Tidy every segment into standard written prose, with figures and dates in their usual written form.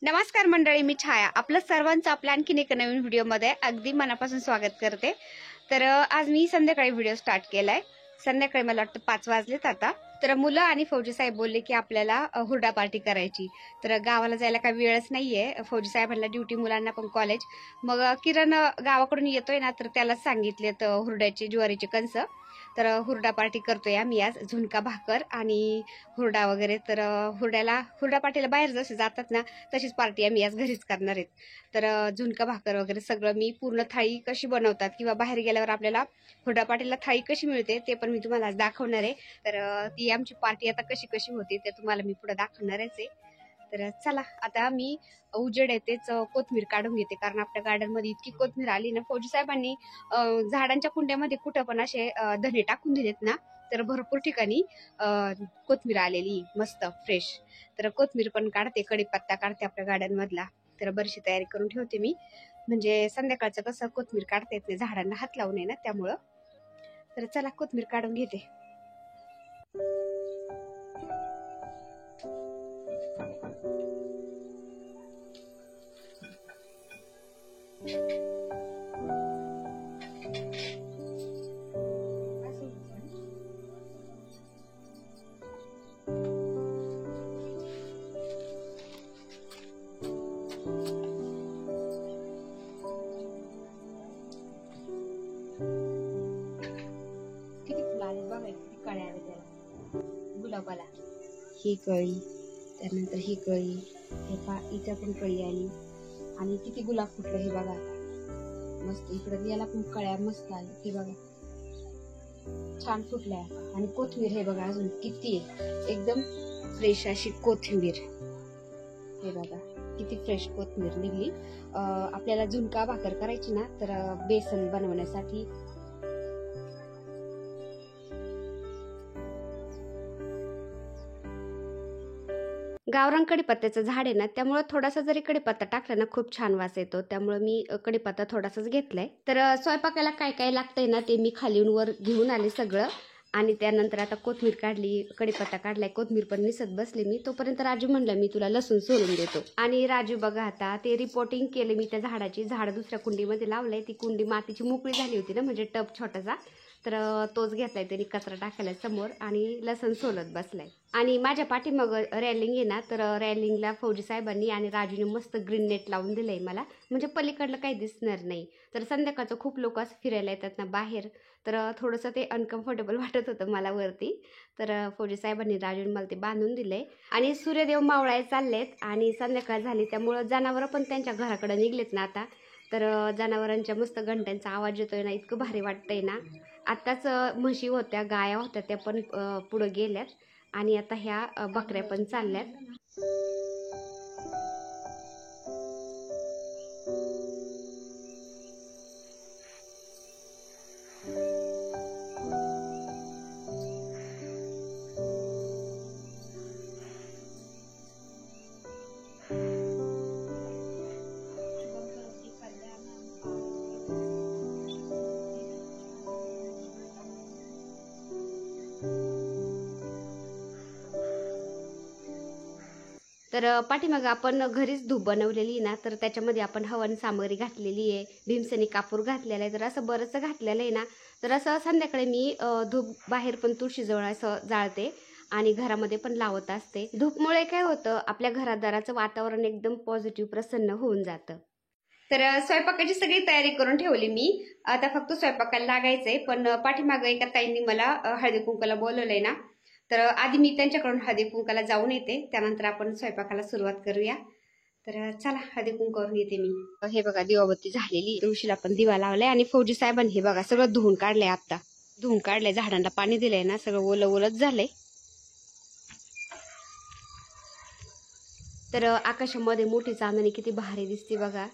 नमस्कार मंडळी, मी छाया आपलं सर्वांचं आपल्या आणखीन एका नवीन व्हिडिओमध्ये अगदी मनापासून स्वागत करते। तर आज मी संध्याकाळी व्हिडिओ स्टार्ट केलाय। संध्याकाळी मला वाटतं 5 वाजलेत आता। तर मुलं आणि फौजी साहेब बोलले की आपल्याला हुरडा पार्टी करायची। तर गावाला जायला काही वेळच नाहीये, फौजी साहेबांना ड्युटी, मुलांना पण कॉलेज। मग किरण गावाकडून येतोय ना, तर त्याला सांगितलेत हुरड्याची ज्वारीची कणस। तर हुरडा पार्टी करतोय आम्ही आज, झुणका भाकर आणि हुरडा वगैरे। तर हुरडा पार्टीला बाहेर जसे जातात ना, तशीच पार्टी आम्ही आज घरीच करणार आहेत। तर झुणका भाकर वगैरे सगळं मी पूर्ण थाळी कशी बनवतात किंवा बाहेर गेल्यावर आपल्याला हुरडा पार्टीला थाळी कशी मिळते ते पण मी तुम्हाला आज दाखवणार आहे। तर ती आमची पार्टी आता कशी कशी होते ते तुम्हाला मी पुढे दाखवणारच आहे। तर चला आता मी उजेड आहे तेच कोथमीर काढून घेते, कारण आपल्या गार्डन मध्ये इतकी कोथमीर आली ना। फौजी साहेबांनी झाडांच्या कुंड्यामध्ये कुठं पण असे धने टाकून दिलेत ना, तर भरपूर ठिकाणी कोथमीर आलेली मस्त फ्रेश। तर कोथमीर पण काढते, कढीपत्ता काढते आपल्या गार्डन मधला। तर बरीचशी तयारी करून ठेवते मी, म्हणजे संध्याकाळचं कसं कोथमीर काढता येत नाही, झाडांना हात लावू नये ना त्यामुळं। तर चला कोथमीर काढून घेते। किती फुलं आले बघा, किती कळ्या आले त्याला गुलाबाला। ही कळी, त्यानंतर ही कळी, हे इथं पण कळी आली आणि किती गुलाब फुटलं हे बघा मस्त। इकडे याला पण कळ्या मस्त आल्या, हे बघा छान फुटल्या। आणि कोथिंबीर हे बघा अजून किती आहे, एकदम फ्रेश अशी कोथिंबीर। हे बघा किती फ्रेश कोथिंबीर निघली। आपल्याला झुणका भाकर करायची ना, तर बेसन बनवण्यासाठी गावरान कडीपत्त्याचं झाड आहे ना, त्यामुळे थोडासा जरी कडीपत्ता टाकला ना, खूप छान वास येतो। त्यामुळे मी कडीपत्ता थोडासाच घेतलाय। तर स्वयंपाकाला काय काय लागतंय ना, ते मी खालीहून वर घेऊन आले सगळं। आणि त्यानंतर आता कोथमीर काढली, कडीपत्ता काढलाय, कोथमीर पण निसत बसले मी। तोपर्यंत राजू म्हणला मी तुला लसूण सोलून देतो। आणि राजू बघा आता ते रिपोर्टिंग केले मी त्या झाडाची। झाड दुसऱ्या कुंडीमध्ये लावलंय, ती कुंडी मातीची मोकळी झाली होती ना, म्हणजे टब छोटासा। तर तोच घेतलाय त्यांनी कचरा टाकायला समोर आणि लसूण सोलत बसलाय। आणि माझ्या पाठीमाग रॅलिंग आहे ना, तर रॅलिंगला फौजी साहेबांनी आणि राजूने मस्त ग्रीन नेट लावून दिलंय मला, म्हणजे पलीकडलं काही दिसणार नाही। तर संध्याकाळचं खूप लोक असं फिरायला येतात ना बाहेर, तर थोडंसं ते अनकम्फर्टेबल वाटत होतं मला वरती। तर फौजी साहेबांनी राजूने मला ते बांधून दिलंय। आणि सूर्यदेव मावळाय चाललेत आणि संध्याकाळ झाली, त्यामुळं जनावरं पण त्यांच्या घराकडे निघलेत ना आता। तर जनावरांच्या मस्त घंट्यांचा आवाज येतोय ना, इतकं भारी वाटतंय ना। आताच म्हशी होत्या, गाया होत्या, त्या पण पुढे गेल्यात आणि आता ह्या बकऱ्या पण चालल्यात। तर पाठीमागं आपण घरीच धूप बनवलेली ना, तर त्याच्यामध्ये आपण हवन सामग्री घातलेली आहे, भीमसेनी कापूर घातलेला आहे। तर असं बरंच घातलेलं आहे ना। तर असं संध्याकाळी मी धूप बाहेर पण तुळशीजवळ असं जाळते आणि घरामध्ये पण लावत असते। धूपमुळे काय होतं, आपल्या घरादाराचं वातावरण एकदम पॉझिटिव्ह प्रसन्न होऊन जातं। तर स्वयंपाकाची सगळी तयारी करून ठेवली मी, आता फक्त स्वयंपाकाला लागायचंय। पण पाठीमागं एका ताईंनी मला हळदी कुंकाला बोलवलंय ना, तर आधी मी त्यांच्याकडून हळदी कुंकाला जाऊन येते, त्यानंतर आपण स्वयंपाकाला सुरुवात करूया। तर चला हळदी कुंकावरून येते मी। हे बघा दिवाबत्ती झालेली, तुळशीला पण दिवा लावलाय आणि फौजी साहेबांनी हे बघा सगळं धुवून काढलंय। आता धुवून काढलंय, झाडांना पाणी दिलंय ना, सगळं ओलं ओलच झालंय। तर आकाशामध्ये मोठी चांदणी किती भारी दिसते बघा।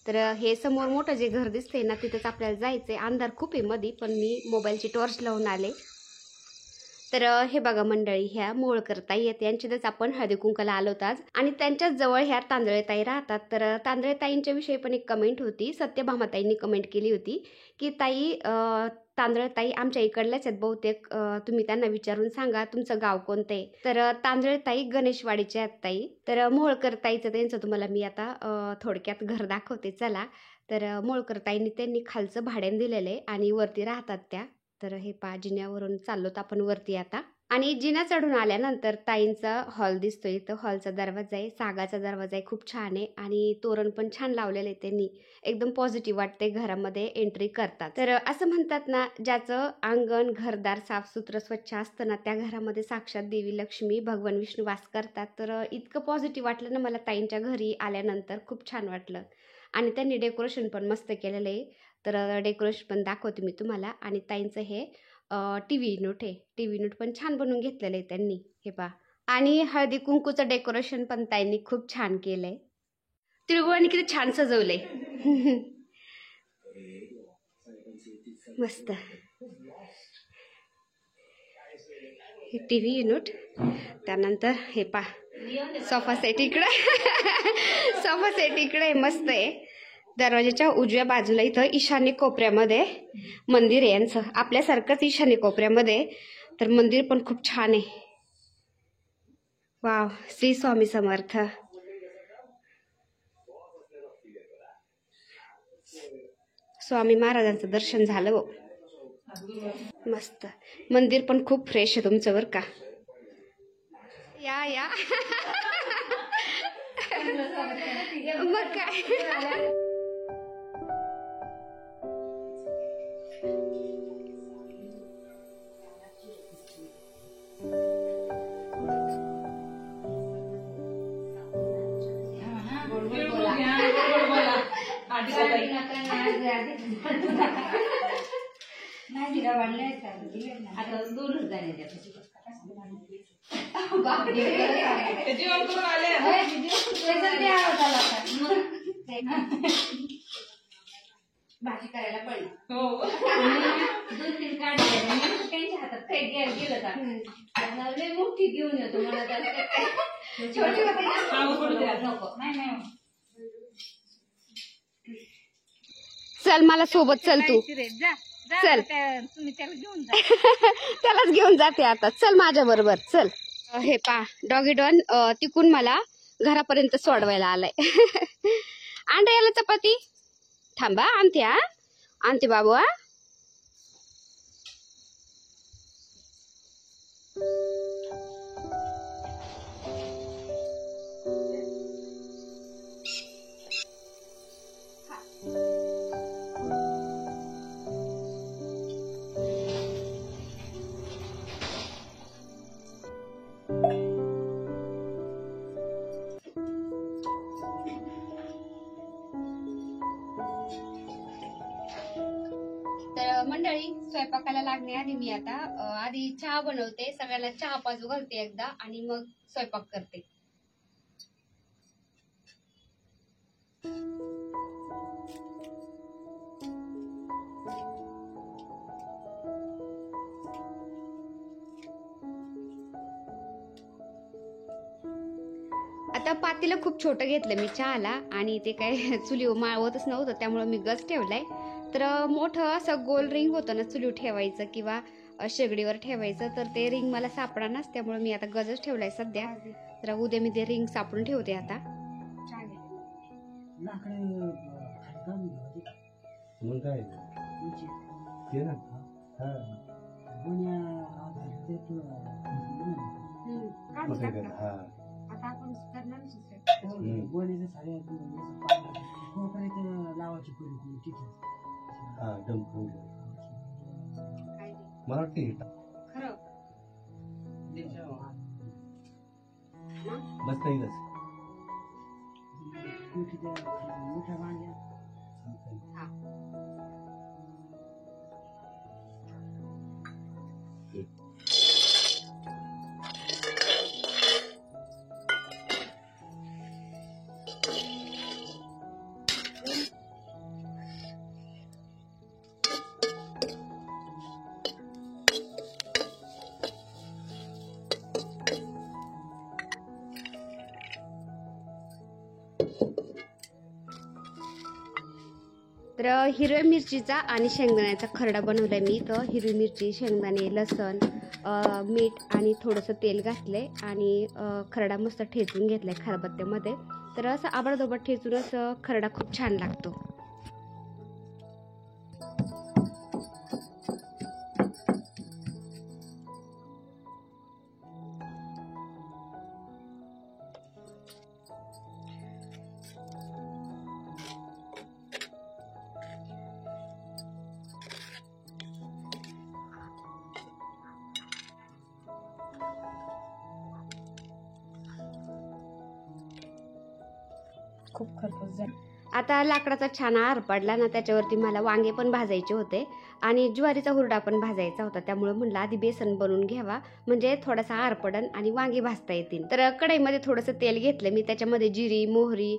तर हे समोर मोठं जे घर दिसतंय ना, तिथंच आपल्याला जायचंय। अंधार खूप आहे मध्ये, पण मी मोबाईलची टॉर्च लावून आले। तर हे बघा मंडळी, ह्या मोळकर ताई आहेत, यांच्यातच आपण हळदी कुंकाला आलो आज आणि त्यांच्याच जवळ ह्या तांदळे ताई राहतात. तर तांदळे ताईंच्या विषयी पण एक कमेंट होती, सत्यभामा ताईंनी कमेंट केली होती की ताई तांदळे ताई आमच्या इकडल्याच आहेत बहुतेक, तुम्ही त्यांना विचारून सांगा तुमचं गाव कोणतं आहे. तर तांदळे ताई गणेशवाडीचे आहेत ताई. तर मोळकर ताईचं त्यांचं तुम्हाला मी आता थोडक्यात घर दाखवते चला. तर मोळकर ताईंनी त्यांनी खालचं भाड्याने दिलेलं आहे आणि वरती राहतात त्या. तर हे जिन्यावरून चाललोत आपण वरती आता. आणि जिना चढून आल्यानंतर ताईंचा हॉल दिसतोय. इथं हॉलचा दरवाजा आहे, सागाचा दरवाजा आहे, खूप छान आहे आणि तोरण पण छान लावलेलं आहे त्यांनी. एकदम पॉझिटिव्ह वाटते घरामध्ये एंट्री करतात. तर असं म्हणतात ना, ज्याचं अंगण घरदार साफसुथरं स्वच्छ असतं ना, त्या घरामध्ये साक्षात देवी लक्ष्मी भगवान विष्णू वास करतात. तर इतकं पॉझिटिव्ह वाटलं ना मला ताईंच्या घरी आल्यानंतर, खूप छान वाटलं. आणि त्यांनी डेकोरेशन पण मस्त केलेलं आहे. तर डेकोरेशन पण दाखवते मी तुम्हाला. आणि ताईंचं हे टीव्ही युनिट आहे, टीव्ही युनिट पण छान बनवून घेतलेलं आहे त्यांनी, हे पहा. आणि हळदी कुंकूचं डेकोरेशन पण ताईंनी खूप छान केलंय. तिळगुळाने किती छान सजवलंय. मस्त. हे टीव्ही युनिट, त्यानंतर हे पहा सोफा सेट इकडे. सोफा सेट इकडे मस्त आहे. दरवाजाच्या उजव्या बाजूला इथं ईशान्य कोपऱ्यामध्ये मंदिर आहे यांचं, आपल्यासारखंच ईशान्य कोपऱ्यामध्ये. तर मंदिर पण खूप छान आहे. वाव, श्री स्वामी समर्थ. स्वामी महाराजांचं दर्शन झालं हो. मस्त. मंदिर पण खूप फ्रेश आहे तुमचं बरं का. या या. मग काय. भाजी करायला पडली. हो. 2-3 काढले त्यांच्या हातात काही गेलं का लय मोठी घेऊन येतो मला. छोटी होती नको. नाही चल मला सोबत चल तू. चल तुम्ही त्याला घेऊन जा. त्यालाच घेऊन जाते आता. चल माझ्या बरोबर चल. हे पा डॉगी डॉन तिकून मला घरापर्यंत सोडवायला आलाय. आणते याला चपाती. थांबा आणते. आणते बाबू. मंडळी, स्वयंपाकाला लागण्याआधी मी आता आधी चहा बनवते, सगळ्यांना चहा पाजू घालते एकदा आणि मग स्वयंपाक करते. आता पातेलं खूप छोटं घेतलं मी चहाला आणि ते काय चुली माळवतच नव्हतं, त्यामुळे मी गॅस ठेवलाय. तर मोठं असं गोल रिंग होतं ना चुलीवर ठेवायचं किंवा शेगडीवर ठेवायचं, तर ते रिंग मला सापडानाच, त्यामुळे मी आता गजच ठेवलाय सध्या. तर उद्या मी ते रिंग सापडून ठेवते आता. आता आपण करणार लावायची मला वाटते खरं बस काही मोठ्या भांड्या. तर हिरव्या मिरचीचा आणि शेंगदाण्याचा खरडा बनवला मी. तर हिरवी मिरची, शेंगदाणे, लसण, मीठ आणि थोडंसं तेल घातले आणि खरडा मस्त ठेचून घेतलाय खलबत्त्यामध्ये. तर असं आबडधोबड ठेचूनच खरडा खूप छान लागतो. खूप खरपूस झालं. आता लाकडाचा छान आर पडला ना, त्याच्यावरती मला वांगे पण भाजायचे होते आणि ज्वारीचा हुरडा पण भाजायचा होता. त्यामुळे म्हणलं आधी बेसन बनवून घ्यावा, म्हणजे थोडासा आर पडन आणि वांगे भाजता येतील. तर कढईमध्ये थोडंसं तेल घेतलं मी, त्याच्यामध्ये जिरी, मोहरी,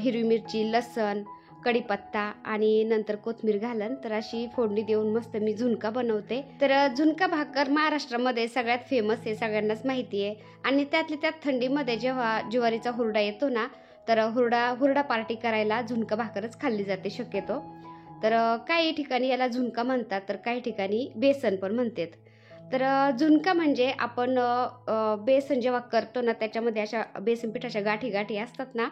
हिरवी मिरची, लसण, कढीपत्ता आणि नंतर कोथिंबीर घालन. तर अशी फोडणी देऊन मस्त मी झुणका बनवते. तर झुणका भाकर महाराष्ट्रामध्ये सगळ्यात फेमस आहे, सगळ्यांनाच माहिती आहे. आणि त्यातली त्यात थंडीमध्ये जेव्हा ज्वारीचा हुरडा येतो ना, तर हुरडा पार्टी करायला झुणका भाकरच खाल्ली जाते शक्यतो. तर काही ठिकाणी याला झुणका म्हणतात, तर काही ठिकाणी बेसन पण म्हणतात. तर झुणका म्हणजे आपण बेसन जेव्हा करतो ना, त्याच्यामध्ये अशा बेसन पिठाच्या गाठी गाठी असतात ना,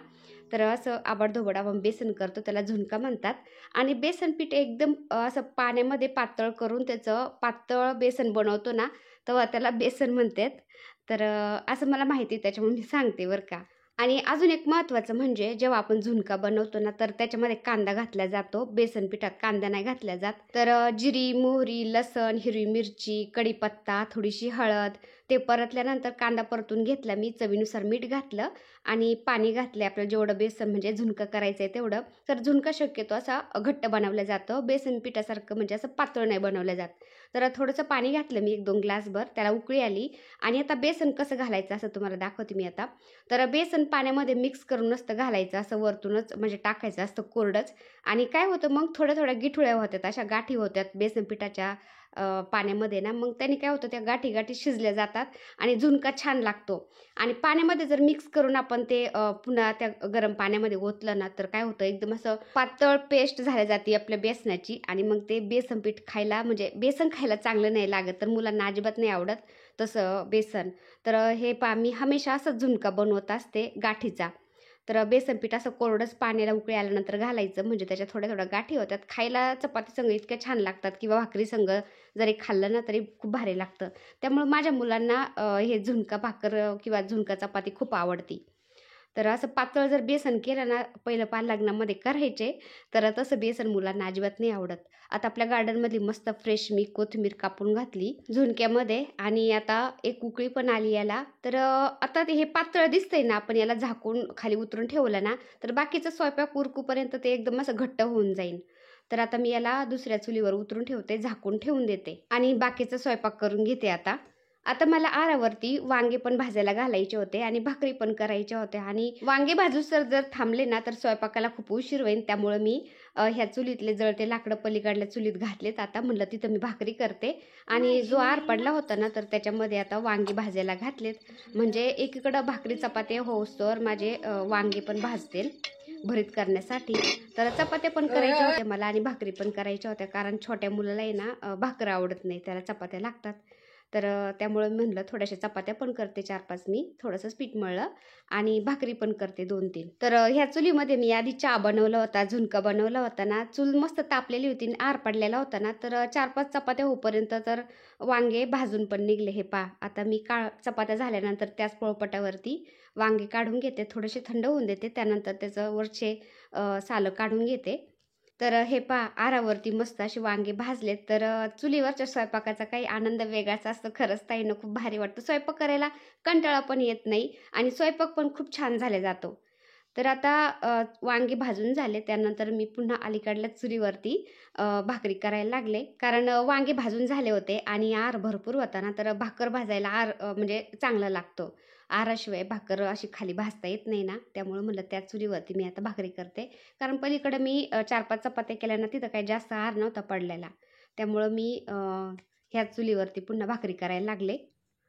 तर असं आबडधोबड आपण बेसन करतो, त्याला झुणका म्हणतात. आणि बेसन पीठ एकदम असं पाण्यामध्ये पातळ करून त्याचं पातळ बेसन बनवतो ना, तेव्हा त्याला बेसन म्हणतात. तर असं मला माहिती आहे, त्याच्यामुळे मी सांगते बरं का. आणि अजून एक महत्त्वाचं म्हणजे जेव्हा आपण झुणका बनवतो ना, तर त्याच्यामध्ये कांदा घातला जातो. बेसन पिठात कांदा नाही घातला जात. तर जिरी, मोहरी, लसण, हिरवी मिरची, कढीपत्ता, थोडीशी हळद, ते परतल्यानंतर कांदा परतून घेतला मी, चवीनुसार मीठ घातलं आणि पाणी घातले आपल्याला जेवढं बेसन म्हणजे झुणका करायचं आहे तेवढं. तर झुणका शक्यतो असा घट्ट बनवला जातो, बेसन पिठासारखं म्हणजे असं पातळ नाही बनवलं जात. तर थोडंसं पाणी घातलं मी 1-2 ग्लासभर, त्याला उकळी आली. आणि आता बेसन कसं घालायचं असं तुम्हाला दाखवते मी आता. तर बेसन पाण्यामध्ये मिक्स करून नसतं घालायचं, असं वरतूनच म्हणजे टाकायचं असतं कोरडंच. आणि काय होतं मग थोड्या थोड्या गिठुळ्या होतात, अशा गाठी होत्यात बेसन पिठाच्या पाण्यामध्ये ना, मग त्याने काय होतं त्या गाठी गाठी शिजल्या जातात आणि झुणका छान लागतो. आणि पाण्यामध्ये जर मिक्स करून आपण ते पुन्हा त्या गरम पाण्यामध्ये ओतलं ना, तर काय होतं एकदम असं पातळ पेस्ट झाली जाते आपल्या बेसनाची. आणि मग ते बेसन पीठ खायला म्हणजे बेसन खायला चांगलं नाही लागत, तर मुलांना अजिबात नाही आवडत तसं बेसन. तर हे मी हमेशा असंच झुणका बनवत असते गाठीचा. तर बेसन पीठ असं कोरडंच पाण्याला उकळी आल्यानंतर घालायचं, म्हणजे त्याच्या थोड्या थोड्या गाठी होतात. खायला चपाती संग इतक्या छान लागतात किंवा भाकरी संग जरी खाल्लं ना तरी खूप भारी लागतं. त्यामुळे माझ्या मुलांना हे झुणका भाकर किंवा झुणका चपाती खूप आवडती. तर असं पातळ जर बेसन केलं ना, पहिलं लग्नामध्ये करायचे, तर तसं बेसन मुलांना अजिबात नाही आवडत. आता आपल्या गार्डनमधली मस्त फ्रेश मी कोथिंबीर कापून घातली झुणक्यामध्ये आणि आता एक उकळी पण आली याला. तर आता हे पातळ दिसतंय ना, आपण याला झाकून खाली उतरून ठेवलं ना, तर बाकीचा स्वयंपाक उरकूपर्यंत ते एकदम असं घट्ट होऊन जाईल. तर आता मी याला दुसऱ्या चुलीवर उतरून ठेवते, झाकून ठेवून देते आणि बाकीचा स्वयंपाक करून घेते आता. आता मला आरावरती वांगे पण भाजायला घालायचे होते आणि भाकरी पण करायच्या होत्या. आणि वांगे भाजूसर जर थांबले ना, तर स्वयंपाकाला खूप उशीर होईल. त्यामुळे मी ह्या चुलीतले जळते लाकडं पलीकडल्या चुलीत घातलेत. आता म्हणलं तिथं मी भाकरी करते आणि जो आर पडला होता ना, तर त्याच्यामध्ये आता वांगी भाजायला घातलेत. म्हणजे एकीकडं भाकरी चपाती होऊस्तोवर माझे वांगे पण भाजतील भरीत करण्यासाठी. तर चपात्या पण करायच्या होत्या मला आणि भाकरी पण करायच्या होत्या, कारण छोट्या मुलाला आहे ना भाकर आवडत नाही, त्याला चपात्या लागतात. तर त्यामुळं म्हणलं थोड्याशा चपात्या पण करते 4-5 मी, थोडंसंच पीठ मळलं आणि भाकरी पण करते 2-3. तर ह्या चुलीमध्ये मी आधी चहा बनवला होता, झुणका बनवला होता ना, चूल मस्त तापलेली होती आणि आर पडलेला होता ना, तर 4-5 चपात्या होईपर्यंत तर वांगे भाजून पण निघले. हे पहा, आता मी चपात्या झाल्यानंतर त्याच पोळपाटावरती वांगे काढून घेते, थोडेसे थंड होऊन देते, त्यानंतर त्याचं वरचे सालं काढून घेते. तर हे पहा, आरावरती मस्त असे वांगे भाजलेत. तर चुलीवरच्या स्वयंपाकाचा काही आनंद वेगळाच असतो. खरंच ताईंनो खूप भारी वाटतं. स्वयंपाक करायला कंटाळा पण येत नाही आणि स्वयंपाक पण खूप छान झाला जातो. तर आता वांगे भाजून झाले, त्यानंतर मी पुन्हा अलीकडल्या चुलीवरती भाकरी करायला लागले. कारण वांगे भाजून झाले होते आणि आर भरपूर होता ना, तर भाकर भाजायला आर म्हणजे चांगला लागतो. आराशिवाय भाकर अशी खाली भाजता येत नाही ना, त्यामुळं म्हणलं त्या चुलीवरती मी आता भाकरी करते. कारण पलीकडं मी 4-5 चपात्या केल्या ना, तिथं काही जास्त आर नव्हता पडलेला. त्यामुळं मी ह्या चुलीवरती पुन्हा भाकरी करायला लागले.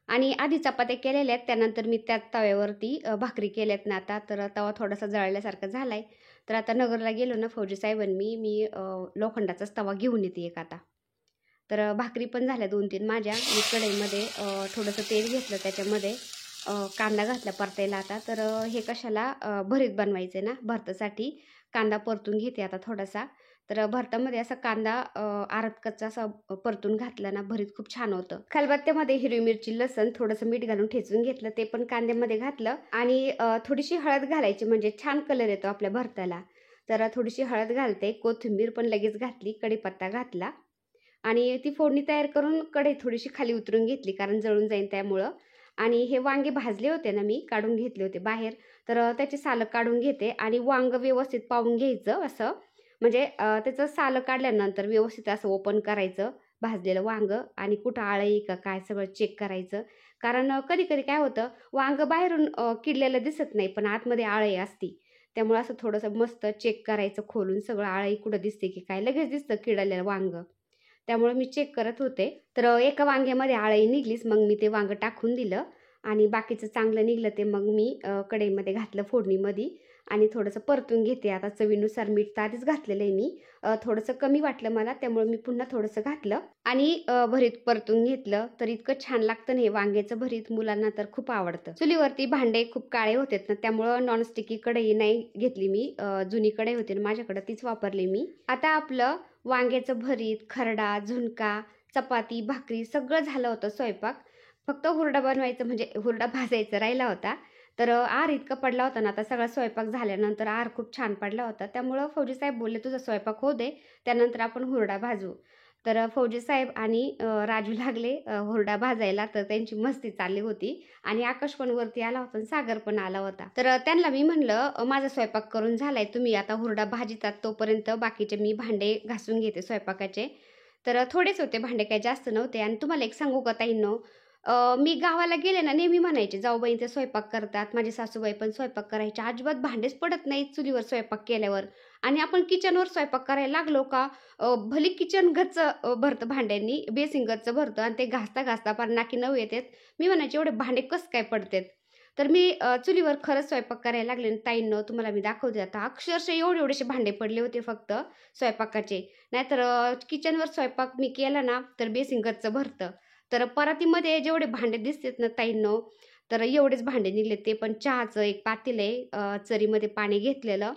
आणि आधी चपात्या केलेल्या आहेत, त्यानंतर मी त्याच तव्यावरती भाकरी केल्यात ना आता. तर तवा थोडासा जळल्यासारखा झाला आहे. तर आता नगरला गेलो ना फौजी साहेबांनी, मी लोखंडाचाच तवा घेऊन येते एक आता. तर भाकरी पण झाल्या 2-3 माझ्या. मी कढईमध्ये थोडंसं तेल घेतलं, त्याच्यामध्ये कांदा घातला परतायला आता. तर हे कशाला भरीत बनवायचे ना, भरतासाठी कांदा परतून घेते आता थोडासा. तर भरतामध्ये असा कांदा अर्ध कच्चा असा परतून घातला ना, भरीत खूप छान होतं. खलबत्त्यामध्ये हिरवी मिरची, लसण, थोडंसं मीठ घालून ठेचून घेतलं, ते पण कांद्यामध्ये घातलं. आणि थोडीशी हळद घालायची, म्हणजे छान कलर येतो आपल्या भरताला. तर थोडीशी हळद घालते, कोथिंबीर पण लगेच घातली, कढीपत्ता घातला आणि ती फोडणी तयार करून कढई थोडीशी खाली उतरून घेतली, कारण जळून जाईल त्यामुळं. आणि हे वांगे भाजले होते ना, मी काढून घेतले होते बाहेर. तर त्याची सालं काढून घेते आणि वांग व्यवस्थित पावून घ्यायचं असं, म्हणजे त्याचं सालं काढल्यानंतर व्यवस्थित असं ओपन करायचं भाजलेलं वांग, आणि कुठं आळं का काय सगळं चेक करायचं. कारण कधी कधी काय होतं, वांग बाहेरून किडलेलं दिसत नाही, पण आतमध्ये आळी असती. त्यामुळे असं थोडंसं मस्त चेक करायचं खोलून, सगळं आळी कुठं दिसते की काय, लगेच दिसतं किडलेलं वांग. त्यामुळे मी चेक करत होते. तर एका वांग्यामध्ये आळी निघलीच, मग मी ते वांग टाकून दिलं. आणि बाकीचं चांगलं निघलं ते मग मी कढईमध्ये घातलं फोडणीमध्ये आणि थोडंसं परतून घेते आता. चवीनुसार मीठ तर आधीच घातलेलं आहे मी, थोडंसं कमी वाटलं मला, त्यामुळे मी पुन्हा थोडंसं घातलं आणि भरीत परतून घेतलं. तर इतकं छान लागतं ना हे वांग्याचं भरीत, मुलांना तर खूप आवडतं. चुलीवरती भांडे खूप काळे होते ना, त्यामुळं नॉनस्टिकी कढई नाही घेतली मी, जुनी कढई होती ना माझ्याकडे, तीच वापरली मी. आता आपलं वांग्याचं भरीत, खरडा, झुणका, चपाती, भाकरी सगळं झालं होतं स्वयंपाक. फक्त हुरडा बनवायचं, म्हणजे हुरडा भाजायचा राहिला होता. तर आर इतका पडला होता ना, आता सगळा स्वयंपाक झाल्यानंतर आर खूप छान पडला होता. त्यामुळं फौजी साहेब बोलले, तुझा स्वयंपाक होऊ दे, त्यानंतर आपण हुरडा भाजू. तर फौजी साहेब आणि राजू लागले हुरडा भाजायला. तर त्यांची मस्ती चालली होती आणि आकाश पण वरती आला होता आणि सागर पण आला होता. तर त्यांना मी म्हणलं, माझा स्वयंपाक करून झालाय, तुम्ही आता हुरडा भाजितात, तोपर्यंत बाकीचे मी भांडे घासून घेते स्वयंपाकाचे. तर थोडेच होते भांडे, काही जास्त नव्हते. आणि तुम्हाला एक सांगू का ताईंनो, मी गावाला गेले ना, नेहमी म्हणायचे जाऊबाई ते स्वयंपाक करतात, माझी सासूबाई पण स्वयंपाक करायच्या, अजिबात भांडेच पडत नाहीत चुलीवर स्वयंपाक केल्यावर. आणि आपण किचनवर स्वयंपाक करायला लागलो का, भली किचन गच्च भरतं भांड्यांनी, बेसिंग गच्च भरतं, आणि ते घासता घासता पार नाकी नऊ येतात. मी म्हणायचे एवढे भांडे कसं काय पडतात. तर मी चुलीवर खरंच स्वयंपाक करायला लागले आणि ताईंनो तुम्हाला मी दाखवते आता, अक्षरशः एवढे एवढेसे भांडे पडले होते फक्त स्वयंपाकाचे. नाहीतर किचनवर स्वयंपाक मी केला ना, तर बेसिंग गच्च भरतं. तर परातीमध्ये जेवढे भांडे दिसतात ना ताईंनो, तर एवढेच भांडे निघले. ते पण चहाचं एक पातेल आहे, चरीमध्ये पाणी घेतलेलं,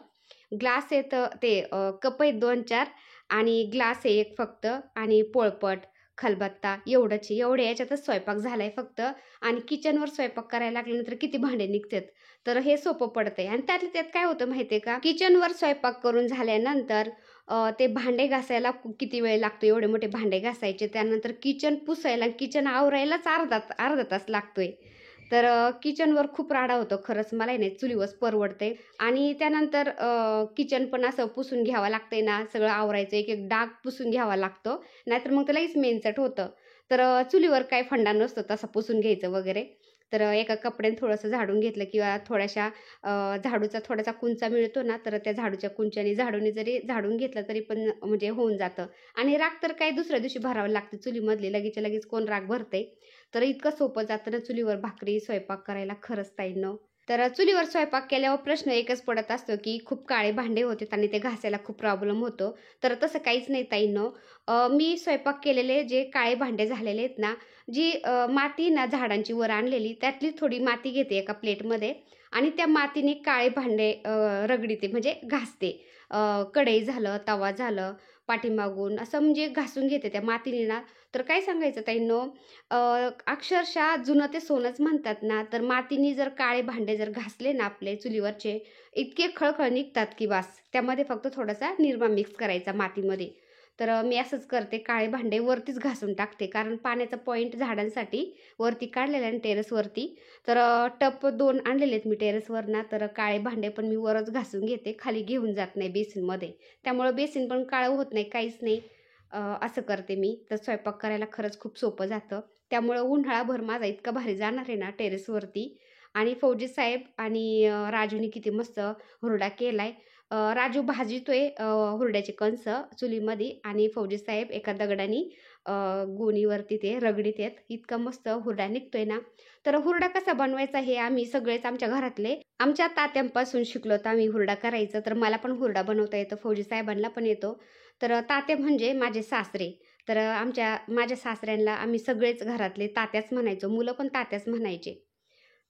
ग्लास आहेत, ते कप आहेत 2-4, आणि ग्लास आहे एक फक्त, आणि पोळपट, खलबत्ता, एवढंच आहे. एवढे याच्यातच स्वयंपाक झालाय फक्त. आणि किचनवर स्वयंपाक करायला लागल्यानंतर किती भांडे निघतात. तर हे सोपं पडतंय. आणि त्यातल्या त्यात काय होतं माहितीये का, किचनवर स्वयंपाक करून झाल्यानंतर ते भांडे घासायला किती वेळ लागतो, एवढे मोठे भांडे घासायचे, त्यानंतर किचन पुसायला, किचन आवरायलाच अर्धा तास लागतोय. तर किचनवर खूप राडा होतो खरंच. मला नाही, चुलीवर परवडते. आणि त्यानंतर किचन पण असं पुसून घ्यावं लागतंय ना, सगळं आवरायचं, एक एक डाग पुसून घ्यावा लागतो, नाहीतर मग त्याला मेनचट होतं. तर चुलीवर काय फंडा नसतो तसा पुसून घ्यायचं वगैरे. तर एका कपड्याने थोडंसं झाडून घेतलं, किंवा थोड्याशा झाडूचा थोडासा कुंचा मिळतो ना, तर त्या झाडूच्या कुंच्याने झाडूने जरी झाडून घेतलं तरी पण म्हणजे होऊन जातं. आणि राख तर काय दुसऱ्या दिवशी भरावं लागते चुलीमधली, लगेच लगेच कोण राख भरते. तर इतकं सोपं जातं ना चुलीवर भाकरी स्वयंपाक करायला खरंच ताईंनो. तर चुलीवर स्वयंपाक केल्यावर प्रश्न एकच पडत असतो की खूप काळे भांडे होते आणि ते घासायला खूप प्रॉब्लेम होतो. तर तसं काहीच नाही ताईंनो. मी स्वयंपाक केलेले जे काळे भांडे झालेले आहेत ना, जी माती ना झाडांची वर आणलेली, त्यातली थोडी माती घेते एका प्लेटमध्ये, आणि त्या मातीने काळे भांडे रगडीते, म्हणजे घासते. कढई झालं, तवा झालं, पाठीमागून असं म्हणजे घासून घेते त्या मातीने ना. तर काय सांगायचं ताईंनो, अक्षरशः जुनं ते सोनंच म्हणतात ना. तर मातीने जर काळे भांडे जर घासले ना आपले चुलीवरचे, इतके खळखळ निघतात की बास. त्यामध्ये फक्त थोडासा निरमा मिक्स करायचा मातीमध्ये. तर मी असंच करते, काळे भांडे वरतीच घासून टाकते, कारण पाण्याचा पॉईंट झाडांसाठी वरती काढलेला आहे टेरेसवरती. तर टप 2 आणलेले आहेत मी टेरेसवर ना, तर काळे भांडे पण मी वरच घासून घेते, खाली घेऊन जात नाही बेसिनमध्ये. त्यामुळं बेसिन पण काळं होत नाही, काहीच नाही. असं करते मी. तर स्वयंपाक करायला खरंच खूप सोपं जातं. त्यामुळं उन्हाळाभर माझा इतका भारी जाणार आहे ना टेरेसवरती. आणि फौजी साहेब आणि राजूने किती मस्त हुरडा केलाय. राजू भाजितोय हुरड्याचे कंस चुलीमध्ये, आणि फौजी साहेब एका दगडाने गोणीवरती ते रगडीत येत, इतका मस्त हुरडा निघतोय ना. तर हुरडा कसा बनवायचा हे आम्ही सगळेच आमच्या घरातले आमच्या तात्यांपासून शिकलो तर आम्ही हुरडा करायचं. तर मला पण हुरडा बनवता येतो, फौजी साहेबांना पण येतो. तर तात्या म्हणजे माझे सासरे. तर माझ्या सासऱ्यांना आम्ही सगळेच घरातले तात्याच म्हणायचो, मुलं पण तात्याच म्हणायचे.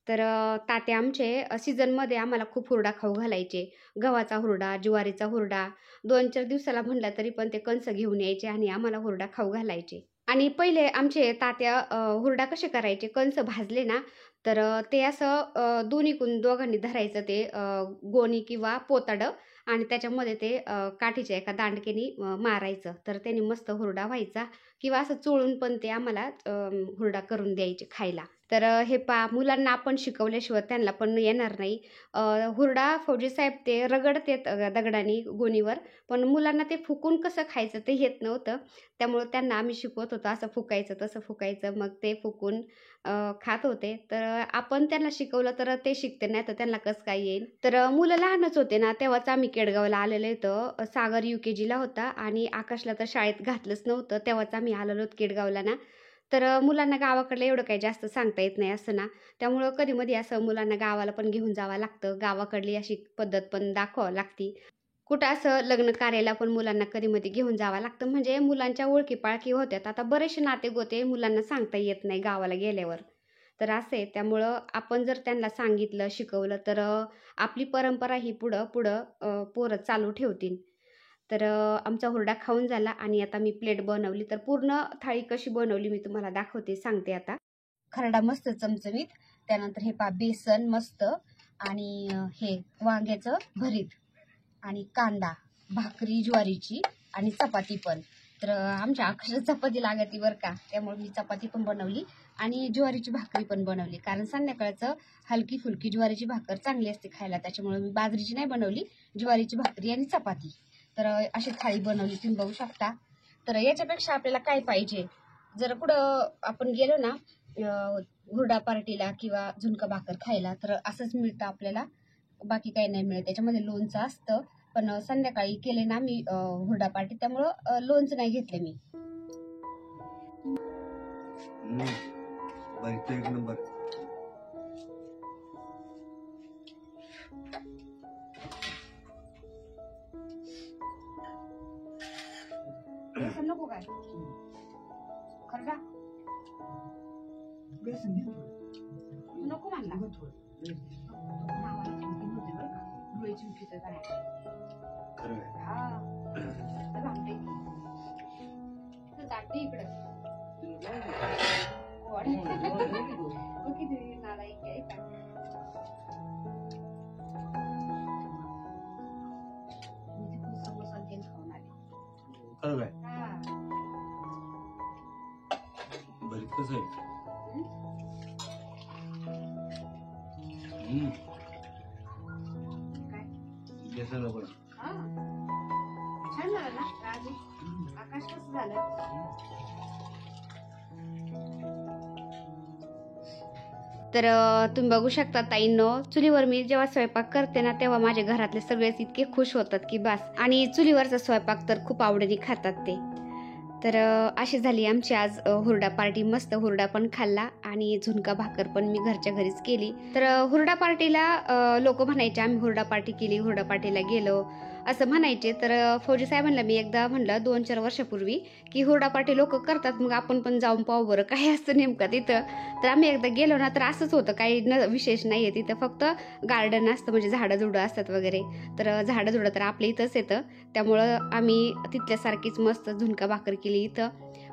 तर तात्या आमचे सीझनमध्ये आम्हाला खूप हुरडा खाऊ घालायचे. गव्हाचा हुरडा, ज्वारीचा हुरडा 2-4 दिवसाला म्हणला तरी पण ते कणसं घेऊन यायचे आणि आम्हाला हुरडा खाऊ घालायचे. आणि पहिले आमचे तात्या हुरडा कसे करायचे, कणसं भाजले ना, तर ते असं दोन्हीकडून दोघांनी धरायचं ते गोणी किंवा पोताडं आणि त्याच्यामध्ये ते काठीच्या एका दांडकेनी मारायचं. तर त्याने मस्त हुरडा व्हायचा किंवा असं चोळून पण ते आम्हाला हुरडा करून द्यायचे खायला. तर हे मुलांना आपण शिकवल्याशिवाय त्यांना पण येणार नाही. हुरडा फौजी साहेब ते रगडतेत दगडानी गोणीवर, पण मुलांना ते फुकून कसं खायचं ते येत नव्हतं. त्यामुळं त्यांना आम्ही शिकवत होतो, असं फुकायचं, तसं फुकायचं. मग ते फुकून खात होते. तर आपण त्यांना शिकवलं तर ते शिकते, नाही तर त्यांना कसं काय येईल. तर मुलं लहानच होते ना, तेव्हाच आम्ही केडगावला आलेलो होतो. सागर UKGला होता आणि आकाशला तर शाळेत घातलंच नव्हतं. तेव्हाच आम्ही आलेलो होतो केडगावला ना. तर मुलांना गावाकडलं एवढं काही जास्त सांगता येत नाही असं ना, त्यामुळं कधी-मधी असं मुलांना गावाला पण घेऊन जावं लागतं. गावाकडली अशी पद्धत पण दाखवावं लागती. कुठं असं लग्न कार्याला पण मुलांना कधी-मधी घेऊन जावं लागतं, म्हणजे मुलांच्या ओळखी-पाळखी होत्यात. आता बरेचसे नाते-गोते मुलांना सांगता येत नाही गावाला गेल्यावर. तर असं आहे, त्यामुळं आपण जर त्यांना सांगितलं, शिकवलं तर आपली परंपरा ही पुढं पोरं चालू ठेवतील. तर आमचा हुरडा खाऊन झाला आणि आता मी प्लेट बनवली. तर पूर्ण थाळी कशी बनवली मी तुम्हाला दाखवते, सांगते आता. खरडा मस्त चमचमीत, त्यानंतर हे बेसन मस्त आणि हे वांग्याचं भरीत आणि कांदा, भाकरी ज्वारीची आणि चपाती पण. तर आमच्या अक्षर चपाती लागती बरं का, त्यामुळे मी चपाती पण बनवली आणि ज्वारीची भाकरी पण बनवली. कारण संध्याकाळचं हलकी फुलकी ज्वारीची भाकर चांगली असते खायला, त्याच्यामुळे मी बाजरीची नाही बनवली, ज्वारीची भाकरी आणि चपाती. तर अशी थाळी बनवली, तुम्ही बघू शकता. तर याच्यापेक्षा आपल्याला काय पाहिजे, जर कुठं आपण गेलो ना हुरडा पार्टीला किंवा झुणका भाकर खायला, तर असंच मिळतं आपल्याला, बाकी काही नाही मिळत. त्याच्यामध्ये लोणचं असतं, पण संध्याकाळी केले ना मी हुरडा पार्टी, त्यामुळं लोणचं नाही घेतलं मी. एक नंबर. नको काय खरडा नको म्हणला बरीच आहे. छान झालं ना राजू, आकाश कसं झालं. तर तुम्ही बघू शकता ताईंनो, चुलीवर मी जेव्हा स्वयंपाक करते ना, तेव्हा माझ्या घरातले सगळेच इतके खुश होतात की बस. आणि चुलीवरचा स्वयंपाक तर खूप आवडीने खातात ते. तर अशी झाली आमची आज हुरडा पार्टी. मस्त हुरडा पण खाल्ला आणि झुणका भाकर पण मी घरच्या घरीच केली. तर हुरडा पार्टीला लोक म्हणायचे आम्ही हुरडा पार्टी केली, हुरडा पार्टीला गेलो असं म्हणायचे. तर फौजी साहेबांना मी एकदा म्हणलं 2-4 वर्षापूर्वी की हुरडा पार्टी लोक करतात, मग आपण पण जाऊन पाहू बरं काय असतं नेमकं तिथं. तर आम्ही एकदा गेलो ना, तर असंच होतं, काही विशेष नाही आहे तिथं, फक्त गार्डन असतं, म्हणजे झाडं-झुडं असतात वगैरे. तर झाडं-झुडं तर आपल्या इथंच येतं, त्यामुळं आम्ही तिथल्यासारखीच मस्त झुणका भाकर केली. इथं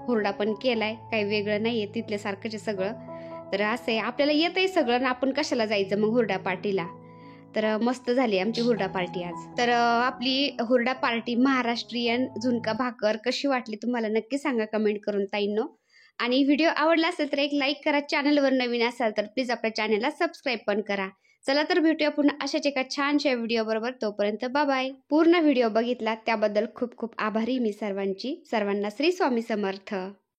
हुरडा पण केलाय, काही वेगळं नाही आहे, तिथल्यासारखंच आहे सगळं. तर असं आहे, आपल्याला येतंय सगळं ना, आपण कशाला जायचं मग हुरडा पार्टीला. तर मस्त झाली आमची हुरडा पार्टी आज. तर आपली हुरडा पार्टी महाराष्ट्रीयन झुणका भाकर कशी वाटली तुम्हाला नक्की सांगा कमेंट करून ताईंनो. आणि व्हिडिओ आवडला असेल तर एक लाईक करा, चॅनलवर नवीन असाल तर प्लीज आपल्या चॅनलला सबस्क्राईब पण करा. चला तर भेटूया पुन्हा अशाच एका छानशा व्हिडिओ बरोबर. तोपर्यंत बाय बाय. पूर्ण व्हिडिओ बघितला त्याबद्दल खूप खूप आभारी मी सर्वांची. सर्वांना श्री स्वामी समर्थ.